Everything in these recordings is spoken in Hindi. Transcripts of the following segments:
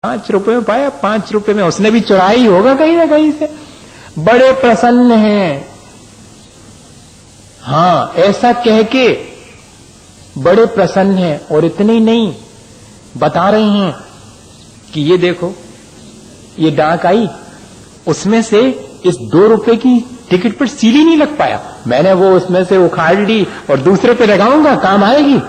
5 रुपए में पाया, 5 रुपए में उसने भी चुराई होगा कहीं ना कहीं से। बड़े प्रसन्न हैं, हाँ ऐसा कह के बड़े प्रसन्न हैं। और इतने ही नहीं, बता रहे हैं कि ये देखो ये डाक आई, उसमें से इस 2 रुपए की टिकट पर सीली नहीं लग पाया, मैंने वो उसमें से उखाड़ ली और दूसरे पे लगाऊंगा, काम आएगी।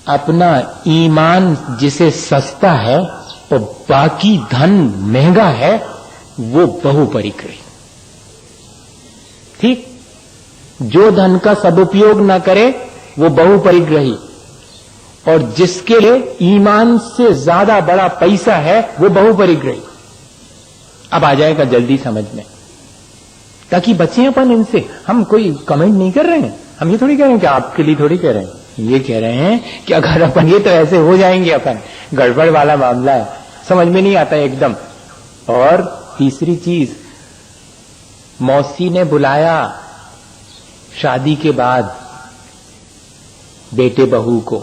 अपना ईमान जिसे सस्ता है और बाकी धन महंगा है, वो बहुपरिग्रही। ठीक, जो धन का सदुपयोग ना करे वो बहुपरिग्रही, और जिसके लिए ईमान से ज्यादा बड़ा पैसा है वो बहुपरिग्रही। अब आ जाएगा जल्दी समझ में, ताकि बचे अपन इनसे। हम कोई कमेंट नहीं कर रहे हैं, हम ये थोड़ी कह रहे हैं कि आपके लिए थोड़ी कह रहे हैं, ये कह रहे हैं कि अगर अपन ये तो ऐसे हो जाएंगे, अपन गड़बड़ वाला मामला है, समझ में नहीं आता एकदम। और तीसरी चीज, मौसी ने बुलाया शादी के बाद बेटे बहू को,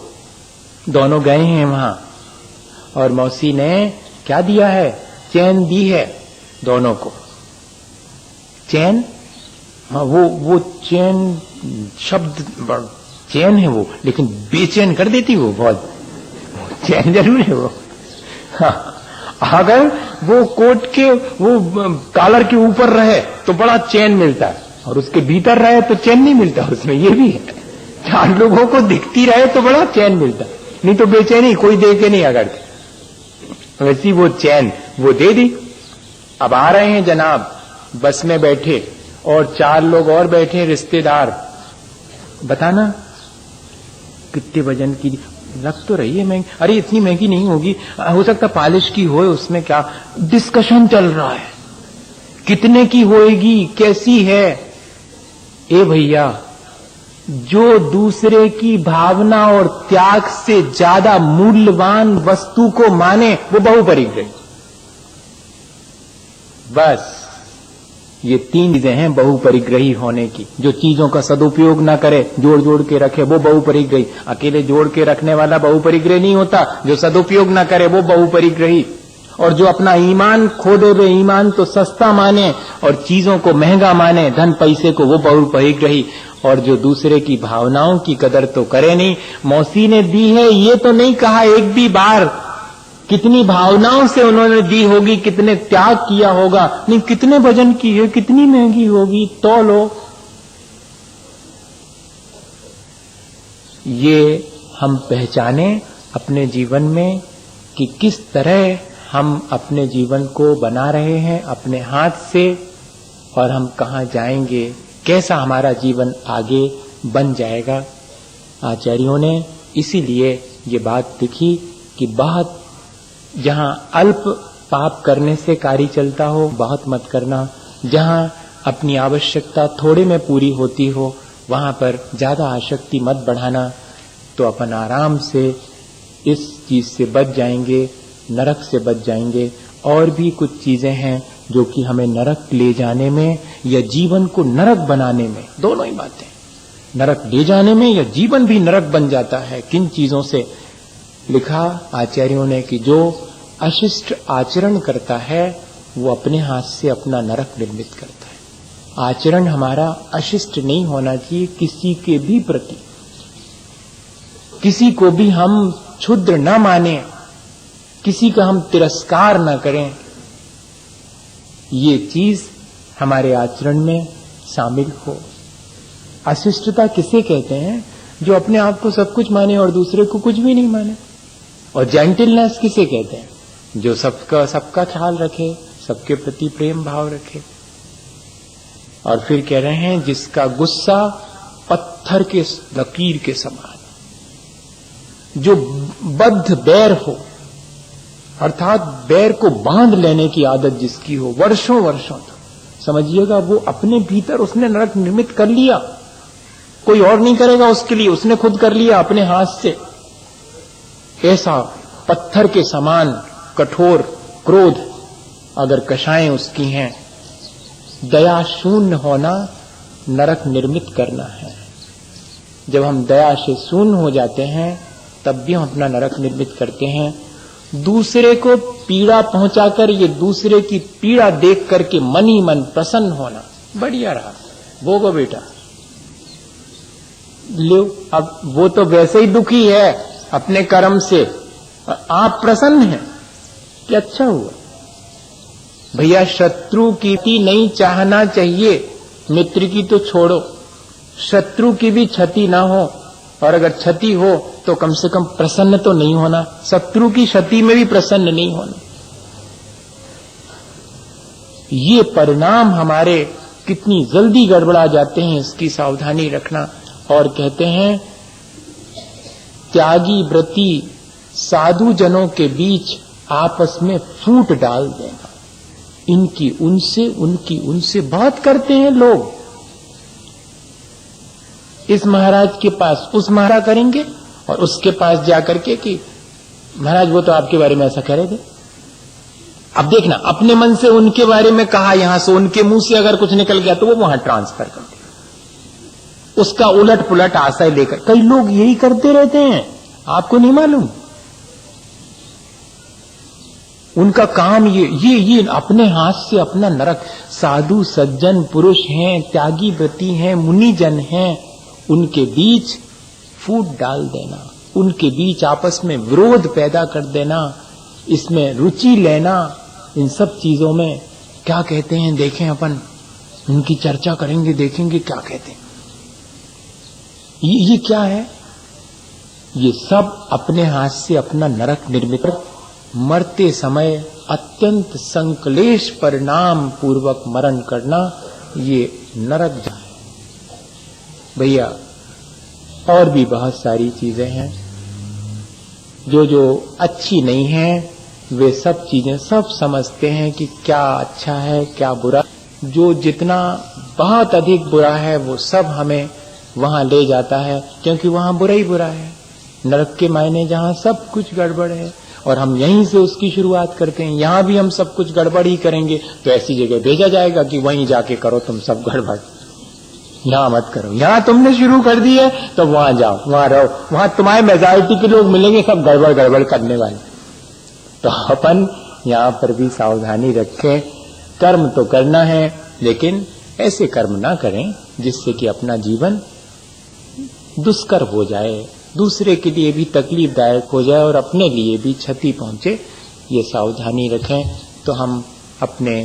दोनों गए हैं वहां, और मौसी ने क्या दिया है? चैन दी है दोनों को। चैन, हाँ वो चैन शब्द चैन है वो, लेकिन बेचैन कर देती वो बहुत, चैन जरूर है वो। हाँ, अगर वो कोट के वो कॉलर के ऊपर रहे तो बड़ा चैन मिलता है, और उसके भीतर रहे तो चैन नहीं मिलता उसमें, ये भी है। 4 लोगों को दिखती रहे तो बड़ा चैन मिलता, नहीं तो बेचैनी कोई दे के नहीं अगर। वैसी वो चैन वो दे दी। अब आ रहे हैं जनाब, बस में बैठे और 4 लोग और बैठे रिश्तेदार। बताना कितने वजन की लग तो रही है महंगी, अरे इतनी महंगी नहीं होगी, हो सकता पॉलिश की हो, उसमें क्या डिस्कशन चल रहा है, कितने की होएगी, कैसी है। ए भैया, जो दूसरे की भावना और त्याग से ज्यादा मूल्यवान वस्तु को माने वो बहुपरिग्रही। बस ये 3 चीजें हैं बहुपरिग्रही होने की। जो चीजों का सदुपयोग ना करे, जोड़ जोड़ के रखे, वो बहुपरिग्रही। अकेले जोड़ के रखने वाला बहुपरिग्रही नहीं होता, जो सदुपयोग ना करे वो बहुपरिग्रही। और जो अपना ईमान खो दे, वे ईमान तो सस्ता माने और चीजों को महंगा माने, धन पैसे को, वो बहुपरिग्रही। और जो दूसरे की भावनाओं की कदर तो करे नहीं। मौसी ने दी है ये तो नहीं कहा एक भी बार, कितनी भावनाओं से उन्होंने दी होगी, कितने त्याग किया होगा, नहीं कितने वजन की है, कितनी महंगी होगी, तो लो। ये हम पहचाने अपने जीवन में कि किस तरह हम अपने जीवन को बना रहे हैं अपने हाथ से, और हम कहाँ जाएंगे, कैसा हमारा जीवन आगे बन जाएगा। आचार्यों ने इसीलिए ये बात लिखी कि बहुत जहां अल्प पाप करने से कार्य चलता हो, बहुत मत करना। जहां अपनी आवश्यकता थोड़े में पूरी होती हो, वहां पर ज्यादा आसक्ति मत बढ़ाना, तो अपन आराम से इस चीज से बच जाएंगे, नरक से बच जाएंगे। और भी कुछ चीजें हैं जो कि हमें नरक ले जाने में या जीवन को नरक बनाने में, दोनों ही बातें, नरक ले जाने में या जीवन भी नरक बन जाता है। किन चीजों से? लिखा आचार्यों ने कि जो अशिष्ट आचरण करता है वो अपने हाथ से अपना नरक निर्मित करता है। आचरण हमारा अशिष्ट नहीं होना चाहिए किसी के भी प्रति, किसी को भी हम क्षुद्र न माने, किसी का हम तिरस्कार न करें। ये चीज हमारे आचरण में शामिल हो। अशिष्टता किसे कहते हैं? जो अपने आप को सब कुछ माने और दूसरे को कुछ भी नहीं माने। और जेंटलनेस किसे कहते हैं? जो सबका ख्याल रखे, सबके प्रति प्रेम भाव रखे। और फिर कह रहे हैं जिसका गुस्सा पत्थर के लकीर के समान, जो बद्ध बैर हो, अर्थात बैर को बांध लेने की आदत जिसकी हो वर्षों वर्षों तक, समझिएगा वो अपने भीतर उसने नरक निर्मित कर लिया, कोई और नहीं करेगा उसके लिए, उसने खुद कर लिया अपने हाथ से। ऐसा पत्थर के समान कठोर क्रोध अगर कषाएं उसकी हैं, दया शून्य होना नरक निर्मित करना है। जब हम दया से शून्य हो जाते हैं तब भी हम अपना नरक निर्मित करते हैं। दूसरे को पीड़ा पहुंचाकर ये दूसरे की पीड़ा देख करके मन ही मन प्रसन्न होना, बढ़िया रहा, भोगो बेटा, लो। अब वो तो वैसे ही दुखी है अपने कर्म से, आप प्रसन्न हैं कि अच्छा हुआ। भैया शत्रु की नहीं चाहना चाहिए, मित्र की तो छोड़ो, शत्रु की भी क्षति ना हो, और अगर क्षति हो तो कम से कम प्रसन्न तो नहीं होना, शत्रु की क्षति में भी प्रसन्न नहीं होना। ये परिणाम हमारे कितनी जल्दी गड़बड़ा जाते हैं, इसकी सावधानी रखना। और कहते हैं त्यागी व्रती साधु जनों के बीच आपस में फूट डाल देना, इनकी उनसे उनकी उनसे बहुत करते हैं लोग। इस महाराज के पास उस महाराज करेंगे और उसके पास जाकर के कि महाराज वो तो आपके बारे में ऐसा कह रहे थे। अब देखना, अपने मन से उनके बारे में कहा, यहां से उनके मुंह से अगर कुछ निकल गया तो वो वहां ट्रांसफर कर दे, उसका उलट पुलट आशय लेकर। कई लोग यही करते रहते हैं, आपको नहीं मालूम उनका काम ये अपने हाथ से अपना नरक। साधु सज्जन पुरुष हैं, त्यागी व्रती हैं, मुनिजन हैं, उनके बीच फूट डाल देना, उनके बीच आपस में विरोध पैदा कर देना, इसमें रुचि लेना, इन सब चीजों में क्या कहते हैं देखें, अपन उनकी चर्चा करेंगे, देखेंगे क्या कहते हैं। ये क्या है? ये सब अपने हाथ से अपना नरक निर्मित, मरते समय अत्यंत संक्लेश परिणाम पूर्वक मरण करना, ये नरक जाए। भैया और भी बहुत सारी चीजें हैं जो अच्छी नहीं हैं, वे सब चीजें सब समझते हैं कि क्या अच्छा है क्या बुरा। जो जितना बहुत अधिक बुरा है वो सब हमें वहां ले जाता है, क्योंकि वहां बुरा ही बुरा है। नरक के मायने जहां सब कुछ गड़बड़ है और हम यहीं से उसकी शुरुआत करते हैं, यहां भी हम सब कुछ गड़बड़ ही करेंगे तो ऐसी जगह भेजा जाएगा कि वहीं जाके करो तुम सब गड़बड़, यहां मत करो। यहां तुमने शुरू कर दी है तो वहां जाओ, वहां रहो, वहां तुम्हारे मेजॉरिटी के लोग मिलेंगे सब गड़बड़ गड़बड़ करने वाले। तो अपन यहां पर भी सावधानी रखें। कर्म तो करना है, लेकिन ऐसे कर्म ना करें जिससे कि अपना जीवन दुष्कर हो जाए, दूसरे के लिए भी तकलीफदायक हो जाए और अपने लिए भी क्षति पहुंचे। ये सावधानी रखें तो हम अपने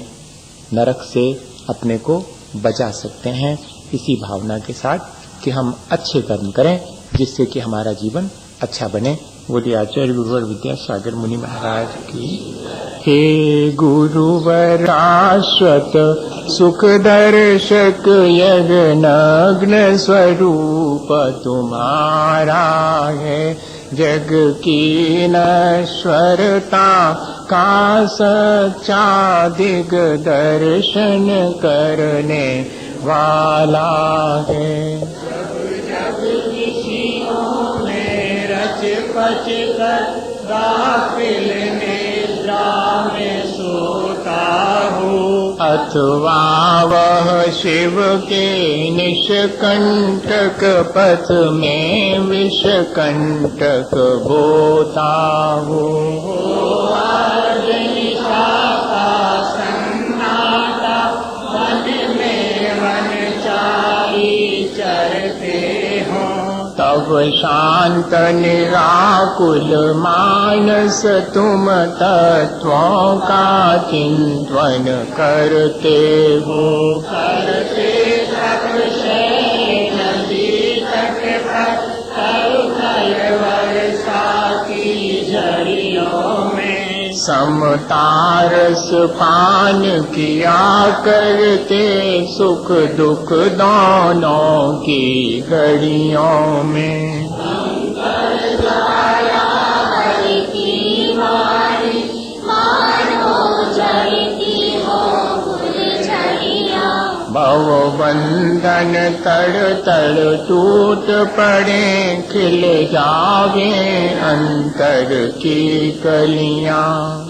नरक से अपने को बचा सकते हैं, इसी भावना के साथ कि हम अच्छे कर्म करें जिससे कि हमारा जीवन अच्छा बने। बोलिए आचार्य गुरुवर विद्यासागर मुनि महाराज की। हे गुरुवर शाश्वत सुख दर्शक यज्ञ स्वरूप तुम्हारा है, जग की नश्वरता का सच्चा दिग्दर्शन करने वाला है। जब ऋषियों में रच पच कर गाफिल निद्रा में सोता हो, अथवा वह शिव के निष्कंटक पथ में विषकंटक बोता हो। आज निशा का सन्नाटा वन में वनचारी चरते हो, तब शांत निराकुल मानस तुम तत्वों का चिंतन करते हो। करते तप शैल नदी तट पर तरुतल वर्षा की झड़ियों में, समतारस पान किया करते सुख दुख दोनों की घड़ियों में। भव बंधन तड़ तड़ टूट पड़े, खिल जावे अंतर की कलियां।